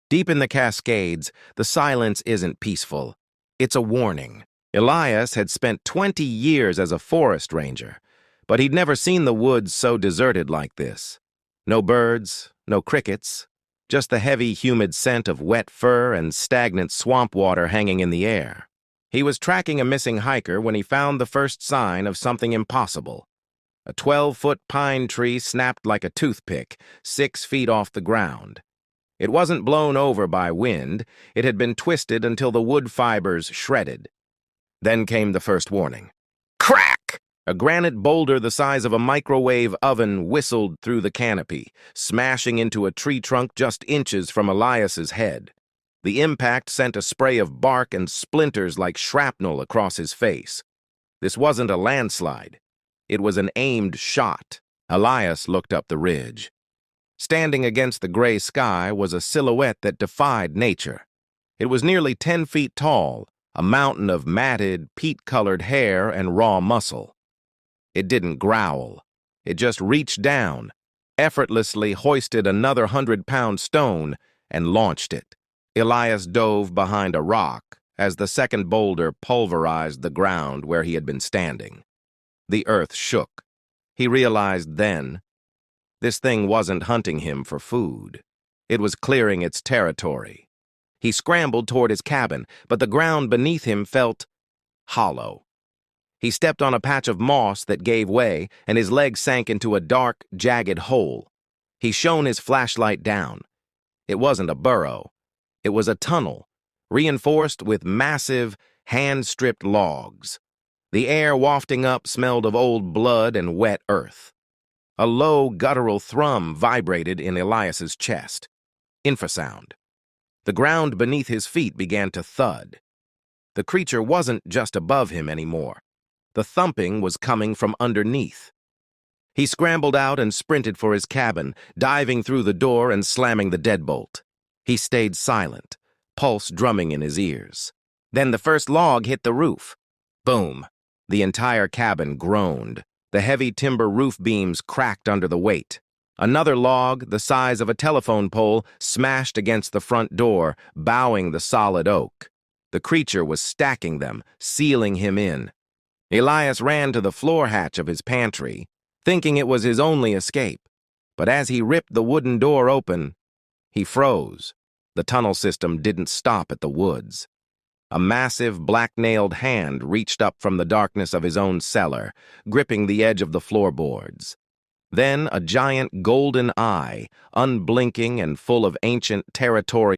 Deep in the Cascades, the silence isn't peaceful. It's a warning. Elias had spent 20 years as a forest ranger, but he'd never seen the woods so deserted like this. No birds, no crickets, just the heavy, humid scent of wet fur and stagnant swamp water hanging in the air. He was tracking a missing hiker when he found the first sign of something impossible. A 12-foot pine tree snapped like a toothpick, 6 feet off the ground. It wasn't blown over by wind, it had been twisted until the wood fibers shredded. Then came the first warning. Crack! A granite boulder the size of a microwave oven whistled through the canopy, smashing into a tree trunk just inches from Elias's head. The impact sent a spray of bark and splinters like shrapnel across his face. This wasn't a landslide. It was an aimed shot. Elias looked up the ridge. Standing against the gray sky was a silhouette that defied nature. It was nearly 10 feet tall, a mountain of matted, peat-colored hair and raw muscle. It didn't growl. It just reached down, effortlessly hoisted another 100-pound stone, and launched it. Elias dove behind a rock as the second boulder pulverized the ground where he had been standing. The earth shook. He realized then, this thing wasn't hunting him for food. It was clearing its territory. He scrambled toward his cabin, but the ground beneath him felt hollow. He stepped on a patch of moss that gave way, and his leg sank into a dark, jagged hole. He shone his flashlight down. It wasn't a burrow. It was a tunnel, reinforced with massive, hand-stripped logs. The air wafting up smelled of old blood and wet earth. A low, guttural thrum vibrated in Elias's chest. Infrasound. The ground beneath his feet began to thud. The creature wasn't just above him anymore. The thumping was coming from underneath. He scrambled out and sprinted for his cabin, diving through the door and slamming the deadbolt. He stayed silent, pulse drumming in his ears. Then the first log hit the roof. Boom! The entire cabin groaned. The heavy timber roof beams cracked under the weight. Another log, the size of a telephone pole, smashed against the front door, bowing the solid oak. The creature was stacking them, sealing him in. Elias ran to the floor hatch of his pantry, thinking it was his only escape. But as he ripped the wooden door open, he froze. The tunnel system didn't stop at the woods. A massive, black-nailed hand reached up from the darkness of his own cellar, gripping the edge of the floorboards. Then a giant golden eye, unblinking and full of ancient territorial